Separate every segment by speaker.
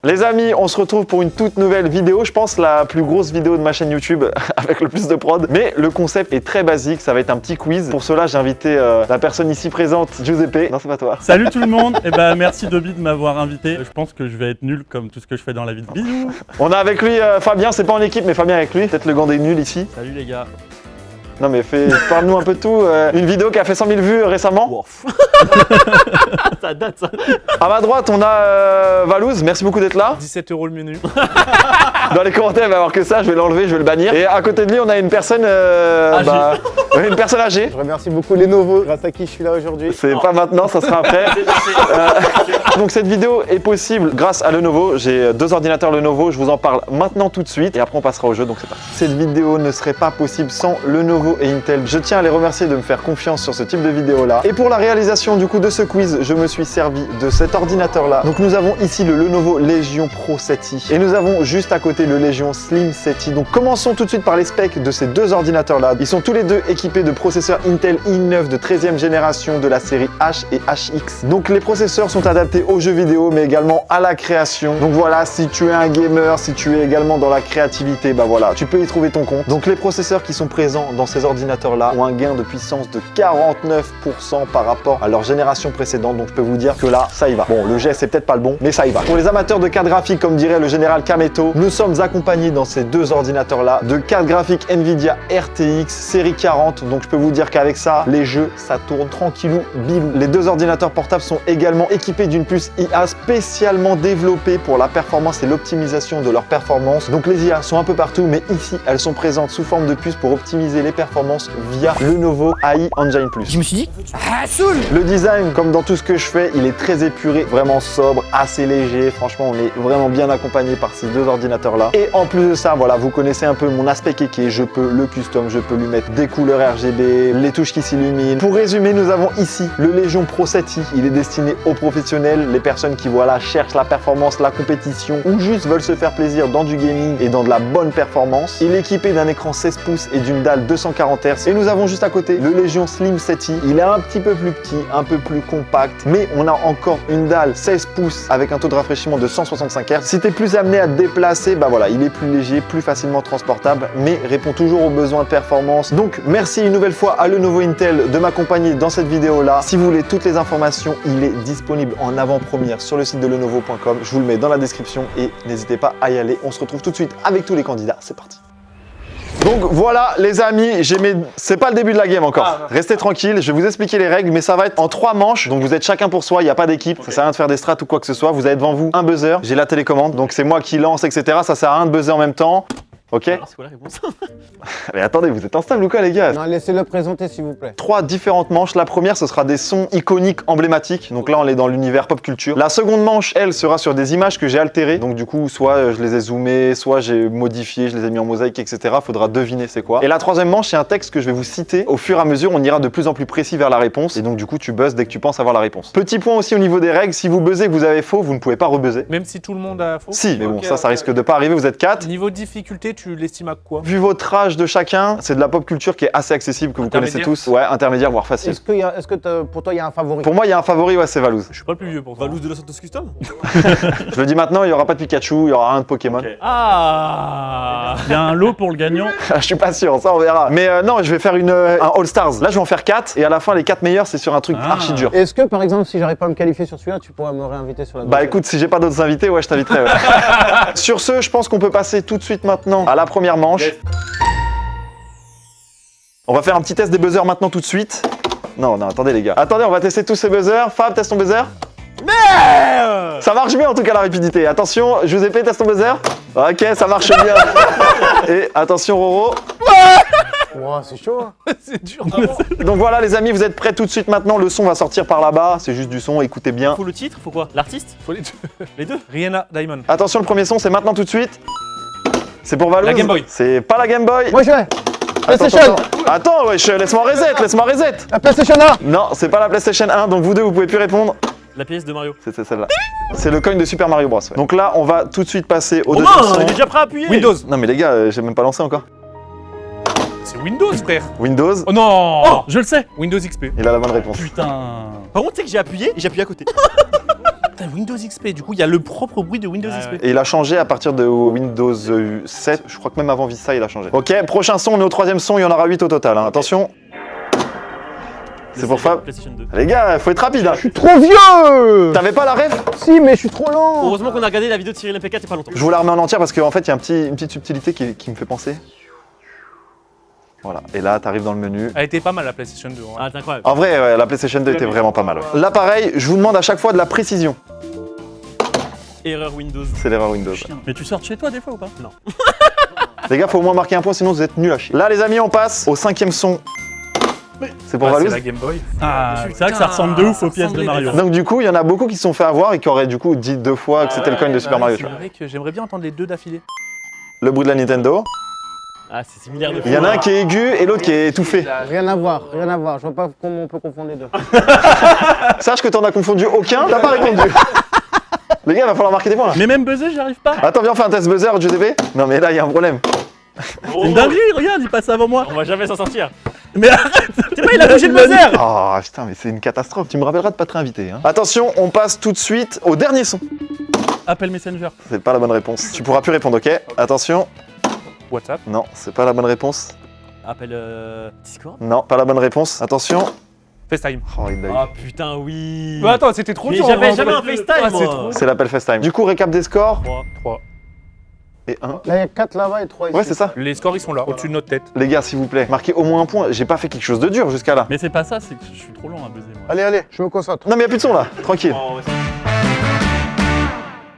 Speaker 1: Les amis, on se retrouve pour une toute nouvelle vidéo, je pense la plus grosse vidéo de ma chaîne YouTube avec le plus de prod. Mais le concept est très basique, ça va être un petit quiz. Pour cela, j'ai invité la personne ici présente, Giuseppe. Non, c'est pas toi.
Speaker 2: Salut tout le monde, et merci Dobby de m'avoir invité. Je pense que je vais être nul comme tout ce que je fais dans la vie. Bisous.
Speaker 1: On a avec lui Fabien, c'est pas en équipe, mais Fabien avec lui. Peut-être le gant des nuls ici.
Speaker 2: Salut les gars.
Speaker 1: Non mais parle-nous un peu de tout. Une vidéo qui a fait 100 000 vues récemment.
Speaker 3: Ça date ça.
Speaker 1: À ma droite, on a Valouz, merci beaucoup d'être là.
Speaker 3: 17 € le menu.
Speaker 1: Dans les commentaires, il va y avoir que ça, je vais l'enlever, je vais le bannir. Et à côté de lui, on a une personne une personne âgée.
Speaker 4: Je remercie beaucoup Lenovo, grâce à qui je suis là aujourd'hui.
Speaker 1: C'est pas maintenant, ça sera après. Donc cette vidéo est possible grâce à Lenovo. J'ai 2 ordinateurs Lenovo, je vous en parle maintenant tout de suite et après on passera au jeu, donc c'est parti. Cette vidéo ne serait pas possible sans Lenovo et Intel. Je tiens à les remercier de me faire confiance sur ce type de vidéo là. Et pour la réalisation du coup de ce quiz, je me suis servi de cet ordinateur là. Donc nous avons ici le Lenovo Legion Pro 7i et nous avons juste à côté le Legion Slim 7i. Donc commençons tout de suite par les specs de ces 2 ordinateurs là. Ils sont tous les deux équipés de processeurs Intel i9 de 13e génération de la série H et HX. Donc les processeurs sont adaptés aux jeux vidéo mais également à la création. Donc voilà, si tu es un gamer, si tu es également dans la créativité, bah voilà, tu peux y trouver ton compte. Donc les processeurs qui sont présents dans ces ordinateurs là ont un gain de puissance de 49% par rapport à leur génération précédente. Donc je peux vous dire que là, ça y va. Bon, le geste c'est peut-être pas le bon, mais ça y va. Pour les amateurs de cartes graphiques, comme dirait le général Kameto, nous sommes accompagnés dans ces 2 ordinateurs là de cartes graphiques Nvidia RTX série 40. Donc je peux vous dire qu'avec ça, les jeux, ça tourne tranquillou bilou. Les 2 ordinateurs portables sont également équipés d'une puce IA spécialement développée pour la performance et l'optimisation de leur performance. Donc les IA sont un peu partout, mais ici, elles sont présentes sous forme de puce pour optimiser les performances via Lenovo AI Engine Plus.
Speaker 3: Je me suis dit, ah, saoul.
Speaker 1: Le design, comme dans tout ce que je fais, il est très épuré, vraiment sobre, assez léger. Franchement, on est vraiment bien accompagné par ces 2 ordinateurs-là. Et en plus de ça, voilà, vous connaissez un peu mon aspect kéké. Je peux le custom, je peux lui mettre des couleurs RGB, les touches qui s'illuminent. Pour résumer, nous avons ici le Legion Pro 7i. Il est destiné aux professionnels, les personnes qui voilà cherchent la performance, la compétition ou juste veulent se faire plaisir dans du gaming et dans de la bonne performance. Il est équipé d'un écran 16 pouces et d'une dalle 240 Hz. Et nous avons juste à côté le Legion Slim 7i. Il est un petit peu plus petit, un peu plus compact, mais on a encore une dalle 16 pouces avec un taux de rafraîchissement de 165 Hz. Si tu es plus amené à te déplacer, bah voilà, il est plus léger, plus facilement transportable, mais répond toujours aux besoins de performance. Donc merci une nouvelle fois à Lenovo Intel de m'accompagner dans cette vidéo là. Si vous voulez toutes les informations, il est disponible en avant-première sur le site de lenovo.com. Je vous le mets dans la description et n'hésitez pas à y aller. On se retrouve tout de suite avec tous les candidats. C'est parti. Donc voilà les amis, c'est pas le début de la game encore. Restez tranquille, je vais vous expliquer les règles, mais ça va être en 3 manches. Donc vous êtes chacun pour soi, il n'y a pas d'équipe. Ça sert à rien de faire des strats ou quoi que ce soit. Vous avez devant vous un buzzer, j'ai la télécommande, donc c'est moi qui lance, etc. Ça sert à rien de buzzer en même temps. Ok.
Speaker 3: Alors, c'est quoi la réponse?
Speaker 1: Mais attendez, vous êtes instable ou quoi les gars?
Speaker 4: Non, laissez-le présenter s'il vous plaît.
Speaker 1: 3 différentes manches. La première, ce sera des sons iconiques, emblématiques. Donc là, on est dans l'univers pop culture. La seconde manche, elle, sera sur des images que j'ai altérées. Donc du coup, soit je les ai zoomées, soit j'ai modifié, je les ai mis en mosaïque, etc. Faudra deviner c'est quoi. Et la troisième manche, c'est un texte que je vais vous citer. Au fur et à mesure, on ira de plus en plus précis vers la réponse. Et donc du coup, tu buzzes dès que tu penses avoir la réponse. Petit point aussi au niveau des règles. Si vous buzzez que vous avez faux, vous ne pouvez pas rebuzzer.
Speaker 3: Même si tout le monde a faux?
Speaker 1: Si, mais bon,
Speaker 3: Ok,
Speaker 1: ça risque de pas arriver. Vous êtes 4.
Speaker 3: Niveau difficulté, tu l'estimes à quoi?
Speaker 1: Vu votre âge de chacun, c'est de la pop culture qui est assez accessible, que vous connaissez tous. Ouais, intermédiaire, voire facile.
Speaker 4: Est-ce que pour toi il y a un favori?
Speaker 1: Pour moi, il y a un favori, ouais, c'est Valouz.
Speaker 3: Je suis pas le plus vieux pour ça.
Speaker 5: Valouz de la Santos Custom.
Speaker 1: Je le dis maintenant, il n'y aura pas de Pikachu, il y aura rien de Pokémon.
Speaker 2: Okay.
Speaker 3: Ah.
Speaker 2: Il y a un lot pour le gagnant.
Speaker 1: Je suis pas sûr, ça on verra. Mais non, je vais faire un All Stars. Là, je vais en faire 4 et à la fin, les 4 meilleurs, c'est sur un truc archi dur.
Speaker 4: Est-ce que par exemple, si j'arrive pas à me qualifier sur celui-là, tu pourrais me réinviter sur la deuxième?
Speaker 1: Bah écoute, si j'ai pas d'autres invités, ouais, je t'inviterai. Ouais. Sur ce, je pense qu'on peut passer tout de suite maintenant à la première manche. Yes. On va faire un petit test des buzzers maintenant tout de suite. Non, attendez les gars. Attendez, on va tester tous ces buzzers. Fab, teste ton buzzer. Merde! Ça marche bien en tout cas la rapidité. Attention, Giuseppe, teste ton buzzer. Ok, ça marche bien. Et attention Roro.
Speaker 4: Wow, c'est chaud hein.
Speaker 3: C'est dur.
Speaker 1: Donc voilà les amis, vous êtes prêts tout de suite maintenant. Le son va sortir par là-bas. C'est juste du son, écoutez bien.
Speaker 3: Faut le titre, faut quoi? L'artiste? Faut les deux. Les deux? Rihanna, Diamond.
Speaker 1: Attention, le premier son, c'est maintenant tout de suite. C'est pour Valouz.
Speaker 3: La Game Boy.
Speaker 1: C'est pas la Game Boy.
Speaker 4: Moi je vais. PlayStation.
Speaker 1: Attends, wesh, laisse-moi reset.
Speaker 4: La PlayStation 1.
Speaker 1: Non, c'est pas la PlayStation 1, donc vous deux, vous pouvez plus répondre.
Speaker 3: La pièce de Mario.
Speaker 1: C'est celle-là. C'est le coin de Super Mario Bros. Ouais. Donc là, on va tout de suite passer au deuxième
Speaker 3: Romain,
Speaker 1: son.
Speaker 3: il est déjà prêt à appuyer.
Speaker 5: Windows.
Speaker 1: Non mais les gars, j'ai même pas lancé encore.
Speaker 3: C'est Windows, frère.
Speaker 1: Windows.
Speaker 3: Oh non.
Speaker 2: Oh, je le sais.
Speaker 3: Windows XP.
Speaker 1: Il a la bonne réponse.
Speaker 2: Putain.
Speaker 5: Par contre, tu sais que j'ai appuyé et j'ai appuyé à côté.
Speaker 3: Putain, Windows XP, du coup, il y a le propre bruit de Windows XP.
Speaker 1: Et il a changé à partir de Windows 7. Je crois que même avant Vista, il a changé. Ok, prochain son, on est au troisième son, il y en aura 8 au total. Hein. Attention. C'est pour Fab.
Speaker 2: PlayStation 2.
Speaker 1: Les gars, faut être rapide. Hein.
Speaker 4: Je suis trop vieux.
Speaker 1: T'avais pas la ref?
Speaker 4: Si, mais je suis trop lent.
Speaker 5: Heureusement qu'on a regardé la vidéo de Cyril MP4 il y a pas longtemps.
Speaker 1: Je vous la remets en entière parce qu'en fait, il y a une petite subtilité qui me fait penser. Voilà, et là, t'arrives dans le menu.
Speaker 3: Elle était pas mal la PlayStation 2. Hein.
Speaker 5: Ah, c'est incroyable.
Speaker 1: En vrai, ouais, la PlayStation 2 était vraiment pas mal. Ouais. Là, pareil, je vous demande à chaque fois de la précision.
Speaker 5: Erreur Windows.
Speaker 1: C'est l'erreur Windows.
Speaker 2: Chien. Mais tu sors de chez toi des fois ou pas?
Speaker 5: Non.
Speaker 1: Les gars, faut au moins marquer un point, sinon vous êtes nuls à chier. Là, les amis, on passe au cinquième son. C'est pour
Speaker 3: Ah, c'est
Speaker 1: Valouz.
Speaker 3: la Game Boy.
Speaker 2: Ah, c'est vrai que ça ressemble de ouf aux pièces de Mario.
Speaker 1: Donc du coup, il y en a beaucoup qui se sont fait avoir et qui auraient du coup dit 2 fois que c'était le coin de Super Mario. tu
Speaker 3: C'est
Speaker 1: vois.
Speaker 3: vrai que j'aimerais bien entendre les deux d'affilée.
Speaker 1: Le bruit de la Nintendo.
Speaker 5: Ah, c'est similaire de fou.
Speaker 1: Il y en a un qui est aigu et l'autre qui est étouffé.
Speaker 4: Rien à voir, rien à voir. Je vois pas comment on peut confondre les deux.
Speaker 1: Sache que t'en as confondu aucun, t'as pas répondu. Les gars, il va falloir marquer des points là.
Speaker 2: Mais même buzzer, j'y arrive pas.
Speaker 1: Attends, viens, on fait un test buzzer, Giuseppe. Non mais là, il y a un problème.
Speaker 2: C'est une dinguerie, regarde, il passe avant moi.
Speaker 5: On va jamais s'en sortir.
Speaker 2: Mais arrête.
Speaker 5: C'est pas, il a bougé le buzzer.
Speaker 1: Oh putain, mais c'est une catastrophe. Tu me rappelleras de pas te réinviter. Hein. Attention, on passe tout de suite au dernier son.
Speaker 2: Appel Messenger.
Speaker 1: C'est pas la bonne réponse. Tu pourras plus répondre, ok? Attention.
Speaker 3: WhatsApp.
Speaker 1: Non, c'est pas la bonne réponse.
Speaker 5: Appel Discord.
Speaker 1: Non, pas la bonne réponse. Attention.
Speaker 3: FaceTime.
Speaker 1: Oh, il a eu.
Speaker 5: Ah putain, oui.
Speaker 3: Bah attends, c'était trop
Speaker 5: Mais
Speaker 3: dur.
Speaker 5: j'avais
Speaker 3: hein,
Speaker 5: jamais un
Speaker 3: entre les deux.
Speaker 5: FaceTime,
Speaker 3: Ah, c'est
Speaker 5: moi.
Speaker 3: trop.
Speaker 1: C'est l'appel FaceTime. Du coup, récap des scores.
Speaker 3: 3.
Speaker 1: Et 1.
Speaker 4: Là, il y a 4 là-bas et 3 ici.
Speaker 1: Ouais, c'est ça.
Speaker 3: Les scores, ils sont là, au-dessus de notre tête.
Speaker 1: Les gars, s'il vous plaît, marquez au moins un point. J'ai pas fait quelque chose de dur jusqu'à là.
Speaker 2: Mais c'est pas ça, c'est que je suis trop lent à buzzer moi.
Speaker 4: Allez, allez, je me concentre.
Speaker 1: Non, mais y a plus de son là. Tranquille.
Speaker 5: Oh, ouais.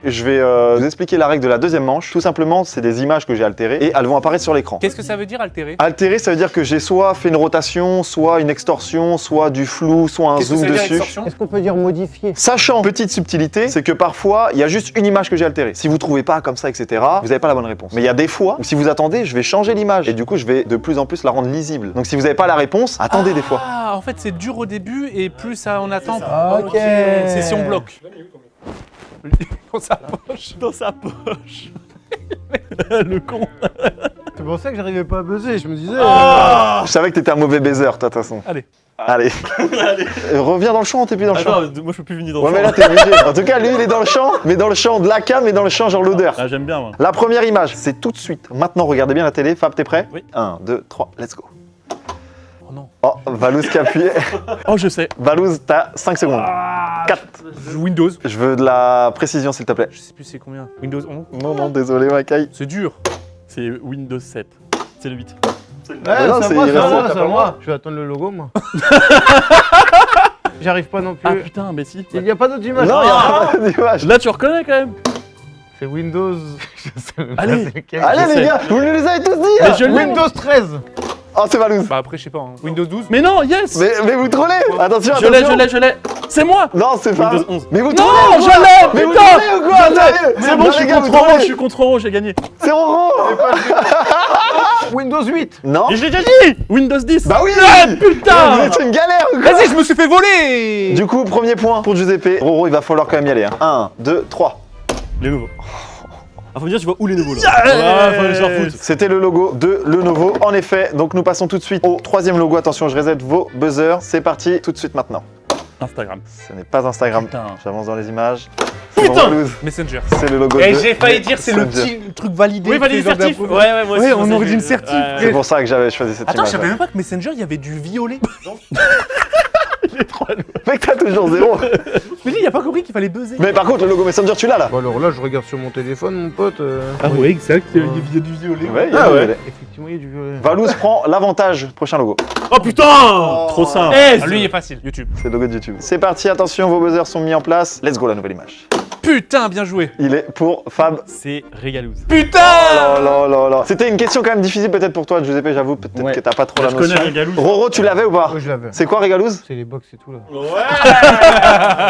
Speaker 1: Je vais vous expliquer la règle de la deuxième manche. Tout simplement, c'est des images que j'ai altérées et elles vont apparaître sur l'écran.
Speaker 3: Qu'est-ce que ça veut dire altérer?
Speaker 1: Altérer, ça veut dire que j'ai soit fait une rotation, soit une extorsion, soit du flou, soit un
Speaker 3: Qu'est-ce que
Speaker 1: zoom
Speaker 3: ça veut dire
Speaker 1: dessus.
Speaker 3: extorsion?
Speaker 4: Est-ce qu'on peut dire modifier?
Speaker 1: Sachant, petite subtilité, c'est que parfois, il y a juste une image que j'ai altérée. Si vous trouvez pas comme ça, etc., vous n'avez pas la bonne réponse. Mais il y a des fois où si vous attendez, je vais changer l'image. Et du coup, je vais de plus en plus la rendre lisible. Donc si vous n'avez pas la réponse, attendez des fois.
Speaker 3: Ah, en fait, c'est dur au début et plus ça on attend.
Speaker 4: Ok.
Speaker 3: C'est si on bloque. Dans sa poche.
Speaker 5: Dans sa poche.
Speaker 2: Le con.
Speaker 4: C'est pour ça que j'arrivais pas à buzzer. Je me disais.
Speaker 1: Je savais que t'étais un mauvais baiser, toi, de toute façon.
Speaker 3: Allez.
Speaker 1: Allez. Reviens dans le champ, t'es plus dans le champ.
Speaker 5: Attends, moi je peux plus venir dans
Speaker 1: Ouais,
Speaker 5: le
Speaker 1: mais là,
Speaker 5: champ.
Speaker 1: t'es obligé. En tout cas, lui, il est dans le champ, mais dans le champ de la cam, mais dans le champ genre l'odeur.
Speaker 2: Ah, j'aime bien moi.
Speaker 1: La première image, c'est tout de suite. Maintenant, regardez bien la télé. Fab, t'es prêt?
Speaker 5: Oui.
Speaker 1: 1, 2, 3, let's go.
Speaker 3: Oh non.
Speaker 1: Oh, Valouz qui a appuyé.
Speaker 2: Oh, je sais.
Speaker 1: Valouz, t'as 5 secondes. 4.
Speaker 3: Windows.
Speaker 1: Je veux de la précision, s'il te plaît.
Speaker 3: Je sais plus c'est combien. Windows 11.
Speaker 1: Non, non, désolé, Makai.
Speaker 3: C'est dur.
Speaker 2: C'est Windows 7. C'est le 8.
Speaker 4: Ouais,
Speaker 1: non,
Speaker 4: c'est
Speaker 1: c'est
Speaker 4: à moi, c'est à
Speaker 1: irrécent,
Speaker 4: moi,
Speaker 1: t'as
Speaker 4: c'est
Speaker 1: pas
Speaker 4: à
Speaker 1: le
Speaker 4: moi. Je vais attendre le logo, moi. J'arrive pas non
Speaker 2: Ah
Speaker 4: plus.
Speaker 2: putain, mais si.
Speaker 4: Il n'y a pas d'autre image.
Speaker 1: Non, il y a pas d'image.
Speaker 2: Là, tu reconnais quand même.
Speaker 4: C'est Windows. Je sais même pas
Speaker 2: Allez.
Speaker 4: c'est lequel.
Speaker 1: Allez,
Speaker 2: Je
Speaker 1: les
Speaker 2: sais.
Speaker 1: gars, vous nous les avez tous dit.
Speaker 2: Mais
Speaker 1: hein.
Speaker 2: je l'ai.
Speaker 4: Windows 13.
Speaker 1: Oh, c'est Valouz.
Speaker 3: Bah après, je sais pas. Hein. Windows 12.
Speaker 2: Mais non, yes.
Speaker 1: Mais vous trollez. Attention,
Speaker 2: Je l'ai,
Speaker 1: attention.
Speaker 2: je l'ai. C'est moi.
Speaker 1: Non, c'est pas.
Speaker 5: Windows 11.
Speaker 1: Mais vous
Speaker 2: Non,
Speaker 1: trollez ou
Speaker 2: je
Speaker 1: quoi?
Speaker 2: l'ai.
Speaker 1: Mais vous
Speaker 2: Putain.
Speaker 1: trollez ou quoi? Sérieux?
Speaker 2: C'est bon,
Speaker 1: Non,
Speaker 2: je suis
Speaker 1: les gars, vous
Speaker 2: contre Roro,
Speaker 1: trollez.
Speaker 2: je suis contre Roro, j'ai gagné.
Speaker 1: C'est Roro.
Speaker 4: Windows 8.
Speaker 1: Non.
Speaker 2: Mais je l'ai déjà dit. Windows 10.
Speaker 1: Bah oui.
Speaker 2: putain.
Speaker 1: Vous êtes une galère ou quoi?
Speaker 3: Vas-y, je me suis fait voler.
Speaker 1: Du coup, premier point pour Giuseppe. Roro, il va falloir quand même y aller. 1, 2, 3.
Speaker 2: Les nouveaux.
Speaker 5: Ah, faut me dire, tu vois où les nouveaux là.
Speaker 2: Ouais,
Speaker 5: faut aller se faire foutre.
Speaker 1: C'était le logo de Lenovo, en effet. Donc nous passons tout de suite au troisième logo. Attention, je reset vos buzzers. C'est parti, tout de suite maintenant.
Speaker 2: Instagram.
Speaker 1: Ce n'est pas Instagram.
Speaker 2: Putain.
Speaker 1: J'avance dans les images. Putain,
Speaker 3: Messenger.
Speaker 1: c'est le logo
Speaker 3: Et
Speaker 1: de
Speaker 3: j'ai failli dire c'est le
Speaker 1: Messenger.
Speaker 3: petit truc validé.
Speaker 5: Oui, validé
Speaker 3: fait genre
Speaker 5: certif.
Speaker 3: d'un-
Speaker 5: Ouais, ouais, moi aussi.
Speaker 3: Ouais,
Speaker 5: je
Speaker 3: on
Speaker 5: pensais
Speaker 3: aurait dit une
Speaker 5: que-
Speaker 3: certif.
Speaker 5: Ouais,
Speaker 1: C'est
Speaker 5: ouais.
Speaker 1: pour ça que j'avais choisi cette
Speaker 3: Attends, je
Speaker 1: image.
Speaker 3: savais même pas que Messenger, il y avait du violet.
Speaker 1: Mec, t'as toujours zéro.
Speaker 3: Mais lui, il a pas compris qu'il fallait buzzer.
Speaker 1: Mais par contre, le logo Messenger, tu l'as là.
Speaker 4: Bon, alors là, je regarde sur mon téléphone, mon pote.
Speaker 3: Ah ouais, exact. Il y a du violet.
Speaker 1: Ouais, il y a
Speaker 4: Ah
Speaker 1: le
Speaker 4: ouais.
Speaker 1: violet.
Speaker 4: Effectivement, il y a du violet.
Speaker 1: Valouz prend l'avantage. Prochain logo.
Speaker 5: Oh putain.
Speaker 2: Trop simple.
Speaker 5: Eh,
Speaker 3: Ah, lui, il est facile. YouTube.
Speaker 1: C'est le logo de YouTube. C'est parti, attention, vos buzzers sont mis en place. Let's go, la nouvelle image.
Speaker 3: Putain, bien joué.
Speaker 1: Il est pour Fab.
Speaker 5: c'est Régalouz.
Speaker 3: Putain.
Speaker 1: Oh là là là. C'était une question quand même difficile peut-être pour toi, Giuseppe, j'avoue. Peut-être
Speaker 2: Ouais.
Speaker 1: que t'as pas trop
Speaker 2: Moi,
Speaker 1: la
Speaker 2: je connais
Speaker 1: notion.
Speaker 2: Régalouz.
Speaker 1: Roro, tu l'avais ou pas?
Speaker 4: Oui, je l'avais.
Speaker 1: C'est quoi Régalouz?
Speaker 4: C'est les box et tout là.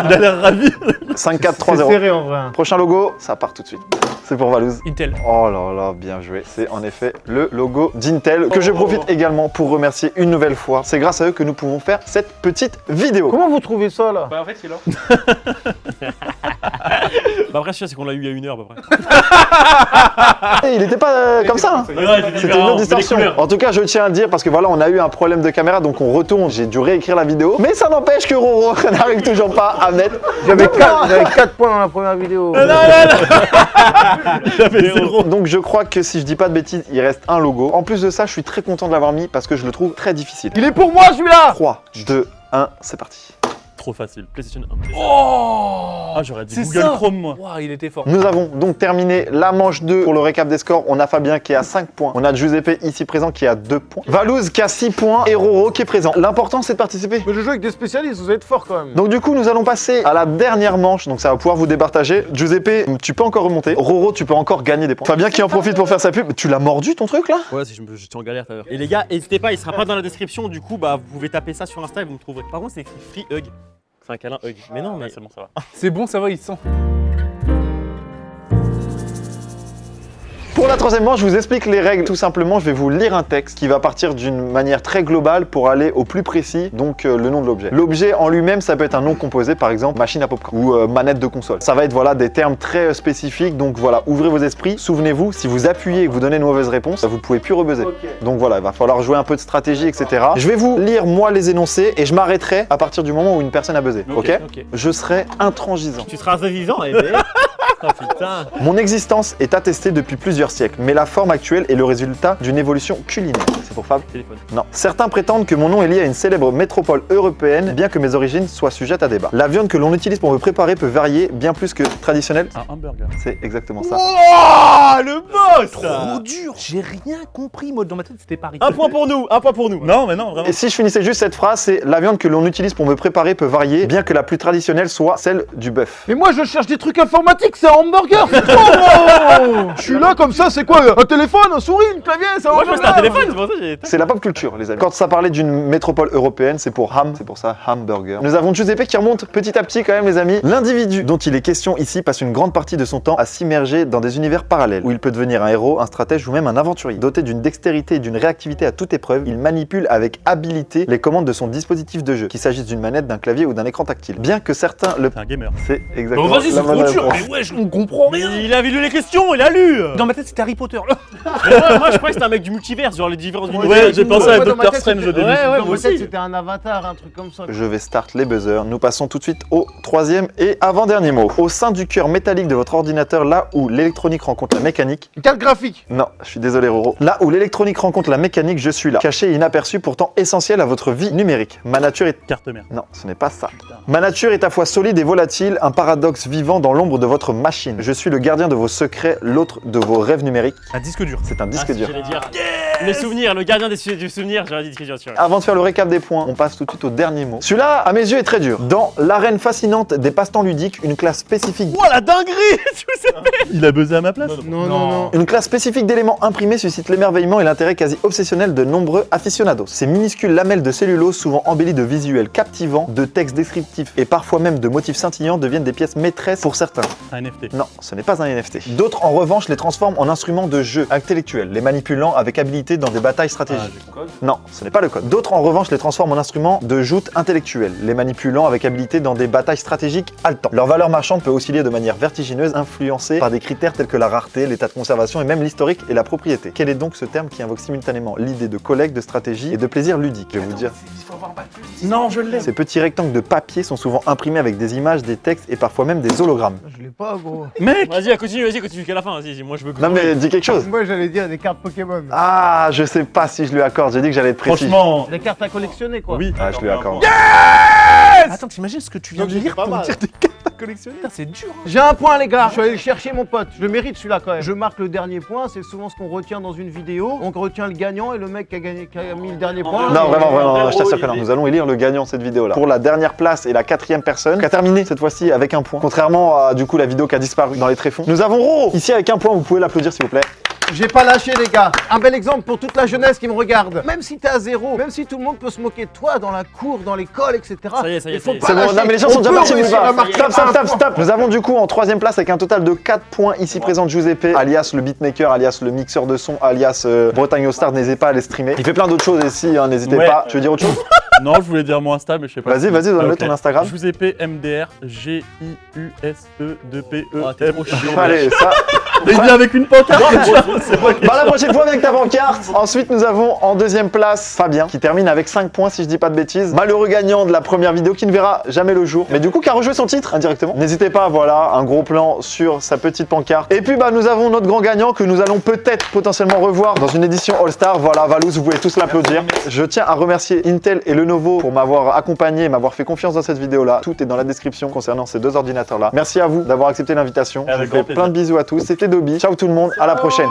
Speaker 2: Il a l'air ravi.
Speaker 1: 5, 4, 3,
Speaker 4: C'est
Speaker 1: 0.
Speaker 4: serré en vrai. hein.
Speaker 1: Prochain logo, ça part tout de suite. C'est pour Valouz.
Speaker 3: Intel.
Speaker 1: Oh là là, bien joué. C'est en effet le logo d'Intel que je profite également pour remercier une nouvelle fois. C'est grâce à eux que nous pouvons faire cette petite vidéo.
Speaker 4: Comment vous trouvez ça là?
Speaker 3: Bah, en fait, c'est là.
Speaker 5: Bah après, c'est qu'on l'a eu il y a 1 heure à peu près.
Speaker 1: Et il était pas comme ça. Hein. C'était une autre distorsion. En tout cas, je tiens à le dire parce que voilà, on a eu un problème de caméra, donc on retourne. J'ai dû réécrire la vidéo, mais ça n'empêche que Roro n'arrive toujours pas à mettre.
Speaker 4: J'avais 4 points dans la première vidéo.
Speaker 5: J'avais 0.
Speaker 1: Donc je crois que si je dis pas de bêtises, il reste un logo. En plus de ça, je suis très content de l'avoir mis parce que je le trouve très difficile.
Speaker 4: Il est pour moi celui-là.
Speaker 1: 3, 2, 1, c'est parti.
Speaker 5: Trop facile. PlayStation 1.
Speaker 3: Oh
Speaker 5: Ah, j'aurais dit
Speaker 3: C'est
Speaker 5: Google
Speaker 3: ça.
Speaker 5: Chrome, moi.
Speaker 3: Waouh, il était fort.
Speaker 1: Nous avons donc terminé la manche 2 pour le récap des scores. On a Fabien qui est à 5 points. On a Giuseppe ici présent qui est à 2 points. Valouz qui a 6 points et Roro qui est présent. L'important c'est de participer.
Speaker 4: Mais je joue avec des spécialistes, vous êtes forts quand même.
Speaker 1: Donc du coup, nous allons passer à la dernière manche. Donc ça va pouvoir vous départager. Giuseppe, tu peux encore remonter. Roro, tu peux encore gagner des points. Fabien qui en profite pour faire sa pub. Tu l'as mordu ton truc là?
Speaker 5: Ouais, j'étais en galère tout à l'heure. Et les gars, n'hésitez pas, il sera pas dans la description. Du coup, bah, vous pouvez taper ça sur Insta et vous me trouverez. Par contre, c'est écrit Free Hug. C'est un câlin Hug. Mais non, mais
Speaker 2: C'est bon, ça va.
Speaker 3: C'est bon, ça va, il sent.
Speaker 1: Pour la troisième manche, je vous explique les règles. Tout simplement, je vais vous lire un texte qui va partir d'une manière très globale pour aller au plus précis, donc le nom de l'objet. L'objet en lui-même, ça peut être un nom composé, par exemple machine à popcorn ou manette de console. Ça va être voilà des termes très spécifiques, donc voilà, ouvrez vos esprits. Souvenez-vous, si vous appuyez et que vous donnez une mauvaise réponse, vous pouvez plus rebuzzer. Donc voilà, il va falloir jouer un peu de stratégie, etc. Je vais vous lire moi les énoncés et je m'arrêterai à partir du moment où une personne a buzzé. Ok. Je serai intransigeant.
Speaker 5: tu seras vivant, eh ben. Oh putain.
Speaker 1: Mon existence est attestée depuis plusieurs siècles, mais la forme actuelle est le résultat d'une évolution culinaire. C'est pour Fab?
Speaker 5: Téléphone.
Speaker 1: Non. Certains prétendent que mon nom est lié à une célèbre métropole européenne, bien que mes origines soient sujettes à débat. La viande que l'on utilise pour me préparer peut varier bien plus que traditionnelle.
Speaker 2: Un hamburger.
Speaker 1: C'est exactement ça.
Speaker 5: Oh, le boss.
Speaker 3: Trop dur. J'ai rien compris, moi dans ma tête c'était Paris.
Speaker 5: Un point pour nous, un point pour nous.
Speaker 2: Non, mais non, vraiment.
Speaker 1: Et si je finissais juste cette phrase, c'est la viande que l'on utilise pour me préparer peut varier, bien que la plus traditionnelle soit celle du bœuf.
Speaker 4: Mais moi je cherche des trucs informatiques, c'est un hamburger, c'est trop. Je suis là comme ça, c'est quoi? Un téléphone, un souris, une clavier, c'est un
Speaker 5: Moi, je pense que
Speaker 4: hamburger.
Speaker 5: c'était un téléphone, c'est pour ça que j'ai.
Speaker 1: C'est la pop culture, les amis. Quand ça parlait d'une métropole européenne, c'est pour ham, c'est pour ça hamburger. Nous avons Giuseppe qui remonte petit à petit quand même, les amis. L'individu dont il est question ici passe une grande partie de son temps à s'immerger dans des univers parallèles, où il peut devenir un héros, un stratège ou même un aventurier. Doté d'une dextérité et d'une réactivité à toute épreuve, il manipule avec habileté les commandes de son dispositif de jeu, qu'il s'agisse d'une manette, d'un clavier ou d'un écran tactile. Bien que certains le...
Speaker 2: C'est un gamer.
Speaker 1: C'est exactement
Speaker 3: Bon, vas-y,
Speaker 1: la
Speaker 3: c'est
Speaker 1: bonne
Speaker 3: trop dur.
Speaker 1: réponse.
Speaker 3: Mais ouais, on comprend
Speaker 5: Mais
Speaker 3: rien.
Speaker 5: il a lu les questions, il a lu.
Speaker 3: Dans ma tête c'était Harry Potter.
Speaker 5: Mais moi, je crois que c'était un mec du multivers, genre les différents univers.
Speaker 2: Ouais, j'ai pensé à
Speaker 4: Moi, dans ma
Speaker 2: Doctor
Speaker 4: tête,
Speaker 2: Strange au
Speaker 4: c'était-
Speaker 2: début.
Speaker 5: Ouais, ouais,
Speaker 4: Dans
Speaker 5: moi
Speaker 4: ma tête
Speaker 5: aussi.
Speaker 4: c'était un avatar, un truc comme ça.
Speaker 1: Je vais start les buzzers. Nous passons tout de suite au troisième et avant-dernier mot. Au sein du cœur métallique de votre ordinateur, là où l'électronique rencontre la mécanique...
Speaker 4: Une carte graphique.
Speaker 1: Non, je suis désolé Roro. Là où l'électronique rencontre la mécanique, je suis là. Caché et inaperçu, pourtant essentiel à votre vie numérique. Ma nature est...
Speaker 2: Carte mère.
Speaker 1: Non, ce n'est pas ça. Ma nature est à fois solide et volatile, un paradoxe vivant dans l'ombre de votre machine. Je suis le gardien de vos secrets, l'autre de vos rêves numériques.
Speaker 3: Un disque dur.
Speaker 1: C'est un disque dur.
Speaker 5: J'allais dire. Les souvenirs, le gardien du souvenir, j'aurais dit disque dur.
Speaker 1: Avant de faire le récap des points, on passe tout de suite au dernier mot. Celui-là, à mes yeux, est très dur. Dans l'arène fascinante des passe-temps ludiques, une classe spécifique...
Speaker 5: Oh la dinguerie.
Speaker 2: Il a buzzé à ma place.
Speaker 4: Non.
Speaker 1: Une classe spécifique d'éléments imprimés suscite l'émerveillement et l'intérêt quasi obsessionnel de nombreux aficionados. Ces minuscules lamelles de cellulose, souvent embellies de visuels captivants, de textes descriptifs et parfois même de motifs scintillants, deviennent des pièces maîtresses pour certains.
Speaker 2: Un NFT.
Speaker 1: Non, ce n'est pas un NFT. D'autres, en revanche, les transforment en instruments de jeu intellectuels, les manipulant avec habileté dans des batailles stratégiques. Non, ce n'est pas le code. D'autres, en revanche, les transforment en instruments de joute intellectuelle, les manipulant avec habileté dans des batailles stratégiques haletants. Leur valeur marchande peut osciller de manière vertigineuse, influencée par des critères tels que la rareté, l'état de conservation et même l'historique et la propriété. Quel est donc ce terme qui invoque simultanément l'idée de collecte, de stratégie et de plaisir ludique? Je vais vous dire.
Speaker 2: Non, je l'ai.
Speaker 1: Ces petits rectangles de papier sont souvent imprimés avec des images, des textes et parfois même des hologrammes.
Speaker 4: Je l'ai pas, gros.
Speaker 2: Mec.
Speaker 5: Vas-y, continue jusqu'à la fin. Vas-y, moi je veux que.
Speaker 1: Non mais dis quelque chose.
Speaker 4: Moi j'allais dire des cartes Pokémon.
Speaker 1: Ah, je sais pas si je lui accorde, j'ai dit que j'allais être précis.
Speaker 2: Franchement.
Speaker 4: Des cartes à collectionner, quoi.
Speaker 2: Oui.
Speaker 1: Ah, je lui accorde.
Speaker 3: Attends, t'imagines ce que tu viens
Speaker 5: Donc,
Speaker 3: de
Speaker 5: j'étais
Speaker 3: lire
Speaker 5: pas
Speaker 3: pour
Speaker 5: mal.
Speaker 3: dire des cartes à collectionner? Putain, c'est dur. Hein.
Speaker 4: J'ai un point, les gars. Je suis allé le chercher, mon pote. Je le mérite, celui-là, quand même. Je marque le dernier point. C'est souvent ce qu'on retient dans une vidéo. On retient le gagnant et le mec qui a gagné, qui a mis le dernier point.
Speaker 1: Non, vraiment,
Speaker 5: vraiment,
Speaker 1: je t'assure que non. Nous allons élire le gagnant de cette vidéo-là. Pour la dernière place et la quatrième personne, qui a terminé cette fois-ci avec un point. Contrairement à du coup la vidéo qui a disparu dans les tréfonds. Nous avons Roro ici avec un point. Vous pouvez l'applaudir s'il vous plaît.
Speaker 4: J'ai pas lâché, les gars. Un bel exemple pour toute la jeunesse qui me regarde. Même si t'es à zéro, même si tout le monde peut se moquer de toi dans la cour, dans l'école, etc.
Speaker 5: Ça y est, ça y est,
Speaker 4: il faut
Speaker 5: ça y est.
Speaker 4: pas
Speaker 1: C'est bon,
Speaker 4: lâcher.
Speaker 1: non mais les gens sont
Speaker 4: On
Speaker 1: déjà
Speaker 4: peut
Speaker 1: partis,
Speaker 4: réussir
Speaker 1: Bouba.
Speaker 4: à marquer
Speaker 1: Stop, stop,
Speaker 4: un
Speaker 1: stop,
Speaker 4: point.
Speaker 1: stop. Nous avons du coup en troisième place avec un total de 4 points ici présent Giuseppe, alias le beatmaker, alias le mixeur de son, alias Bretagne All Star. N'hésitez pas à les streamer. Il fait plein d'autres choses ici, hein, n'hésitez
Speaker 2: Ouais.
Speaker 1: pas. Tu veux dire autre chose?
Speaker 2: Non, je voulais dire mon Insta, mais je sais pas.
Speaker 1: Vas-y, vas-y, donne-le
Speaker 2: Ok.
Speaker 1: ton Instagram.
Speaker 2: Je vous ai P MDR GIUSE2PE.
Speaker 5: Oh, t'es trop chiant.
Speaker 1: Allez, ça.
Speaker 2: Mais il vient avec une pancarte.
Speaker 1: Bah la prochaine fois avec ta pancarte. Ensuite nous avons en deuxième place Fabien qui termine avec 5 points si je dis pas de bêtises. Malheureux gagnant de la première vidéo qui ne verra jamais le jour. Mais du coup qui a rejoué son titre indirectement. N'hésitez pas, voilà, un gros plan sur sa petite pancarte. Et puis bah nous avons notre grand gagnant que nous allons peut-être potentiellement revoir dans une édition All-Star. Voilà, Valous, vous pouvez tous l'applaudir. Je tiens à remercier Intel et Lenovo pour m'avoir accompagné et m'avoir fait confiance dans cette vidéo là. Tout est dans la description concernant ces deux ordinateurs là. Merci à vous d'avoir accepté l'invitation. Je
Speaker 2: Avec
Speaker 1: vous fais
Speaker 2: grand
Speaker 1: plein de bisous à tous. C'était Dobby. Ciao tout le monde, à la prochaine.